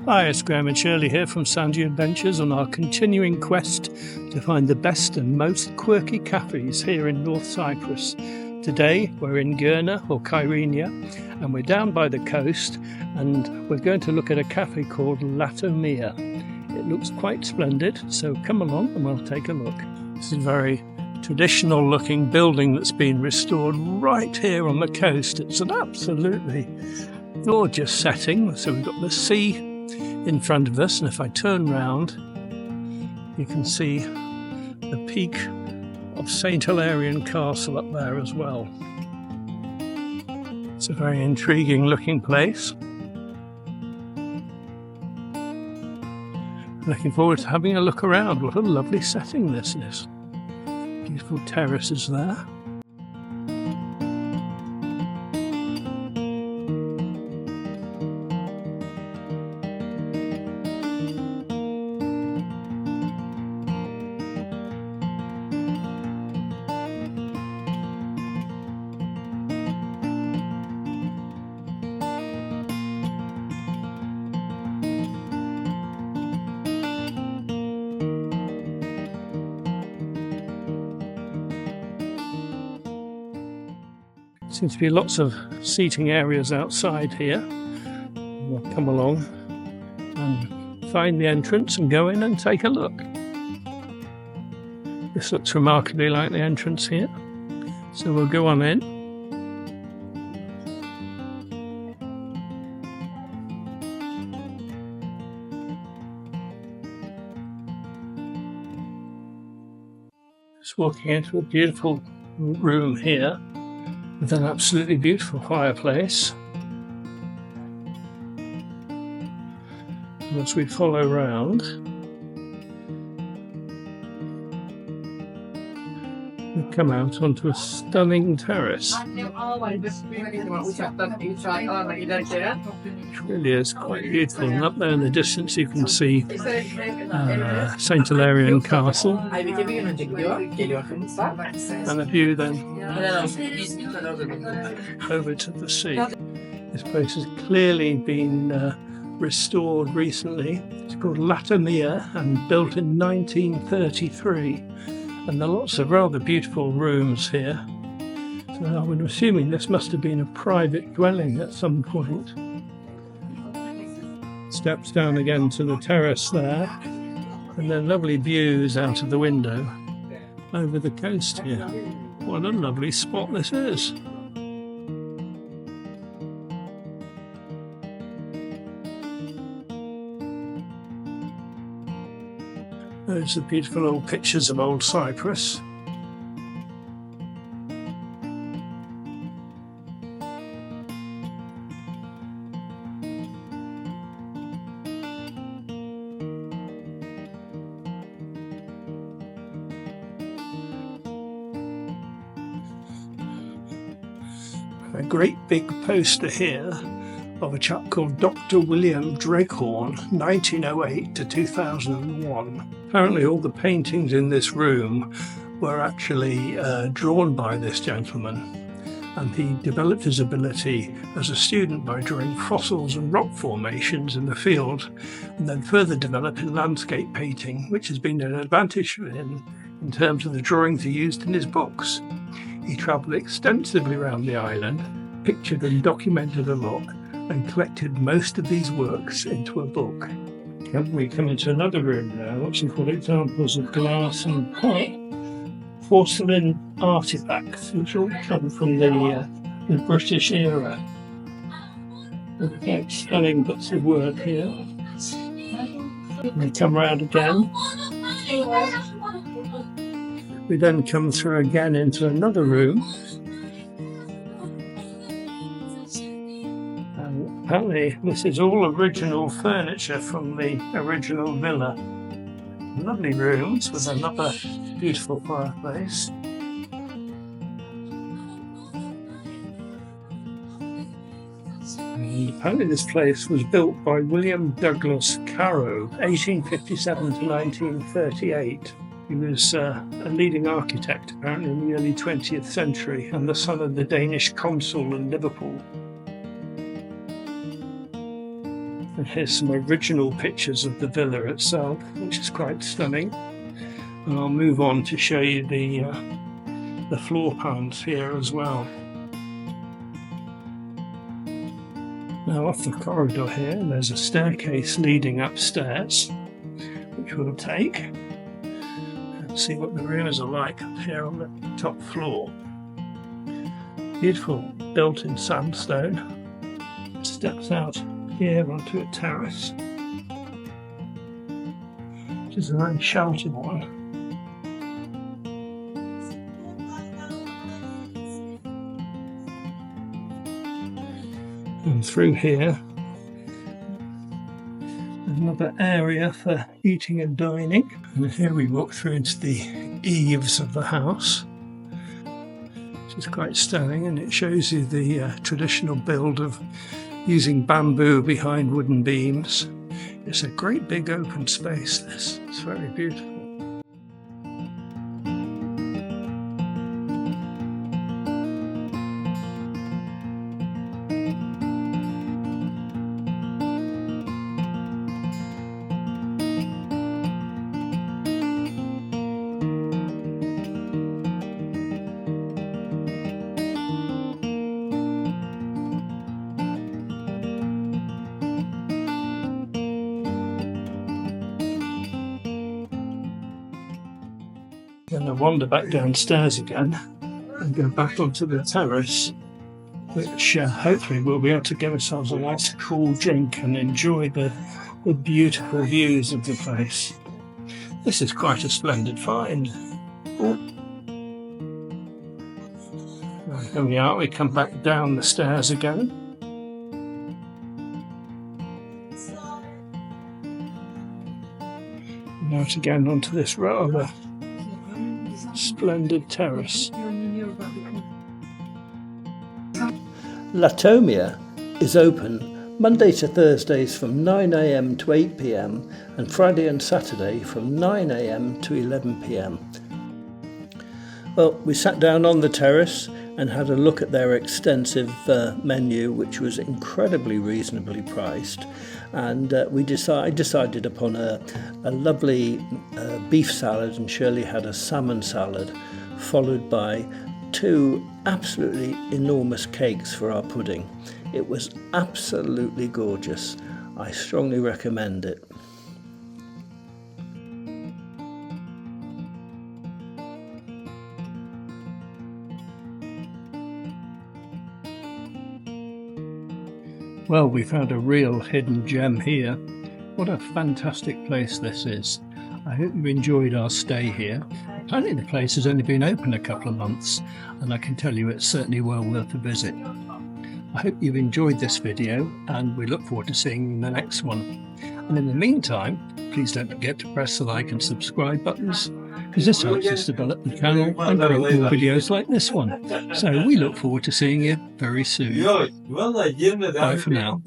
Hi, it's Graham and Shirley here from Sandy Adventures on our continuing quest to find the best and most quirky cafes here in North Cyprus. Today we're in Girne or Kyrenia and we're down by the coast and we're going to look at a cafe called Latomia. It looks quite splendid, so come along and we'll take a look. This is a very traditional looking building that's been restored right here on the coast. It's an absolutely gorgeous setting. So we've got the sea in front of us, and if I turn round you can see the peak of St. Hilarion Castle up there as well. It's a very intriguing looking place. Looking forward to having a look around. What a lovely setting this is. Beautiful terraces there. Seems to be lots of seating areas outside here. We'll come along and find the entrance and go in and take a look. This looks remarkably like the entrance here, so we'll go on in. Just walking into a beautiful room here with an absolutely beautiful fireplace. And as we follow round, we come out onto a stunning terrace. It really is quite beautiful. And up there in the distance you can see St. Hilarion Castle, and a view then over to the sea. This place has clearly been restored recently. It's called Latomia and built in 1933, and there are lots of rather beautiful rooms here. So I would assuming this must have been a private dwelling at some point. Steps down again to the terrace there, and then lovely views out of the window over the coast here. What a lovely spot this is. Those are beautiful old pictures of old Cyprus. A great big poster here of a chap called Dr. William Dreghorn, 1908 to 2001. Apparently all the paintings in this room were actually drawn by this gentleman, and he developed his ability as a student by drawing fossils and rock formations in the field, and then further developed in landscape painting, which has been an advantage for him in terms of the drawings he used in his books. He travelled extensively around the island, pictured and documented a lot, and collected most of these works into a book. We come into another room now, which is called examples of glass and porcelain artefacts, which all come from the British era. Quite stunning bits of work here. We come round again. We then come through again into another room. And apparently this is all original furniture from the original villa. Lovely rooms with another beautiful fireplace. And apparently this place was built by William Douglas Carow, 1857 to 1938. He was a leading architect apparently in the early 20th century and the son of the Danish consul in Liverpool. And here's some original pictures of the villa itself, which is quite stunning. And I'll move on to show you the floor plans here as well. Now off the corridor here, there's a staircase leading upstairs, which we'll take and see what the rooms are like up here on the top floor. Beautiful built-in sandstone. Steps out here onto a terrace, which is a very sheltered one. And through here, another area for eating and dining. And here we walk through into the eaves of the house, which is quite stunning, and it shows you the traditional build of using bamboo behind wooden beams. It's a great big open space, this. It's very beautiful. Going to wander back downstairs again and go back onto the terrace, which hopefully we'll be able to give ourselves a nice cool drink and enjoy the beautiful views of the place. This is quite a splendid find. Oh. Right, here we are, we come back down the stairs again. Now again onto this rather splendid terrace. Latomia is open Monday to Thursdays from 9 AM to 8 PM and Friday and Saturday from 9 AM to 11 PM. Well, we sat down on the terrace and had a look at their extensive menu, which was incredibly reasonably priced, and I decided upon a lovely beef salad, and Shirley had a salmon salad, followed by 2 absolutely enormous cakes for our pudding. It was absolutely gorgeous. I strongly recommend it. Well, we found a real hidden gem here. What a fantastic place this is. I hope you enjoyed our stay here. Apparently the place has only been open a couple of months, and I can tell you it's certainly well worth a visit. I hope you've enjoyed this video, and we look forward to seeing you in the next one. And in the meantime, please don't forget to press the like and subscribe buttons, because this helps us develop the channel and create more videos like this one. So we look forward to seeing you very soon. Bye for now.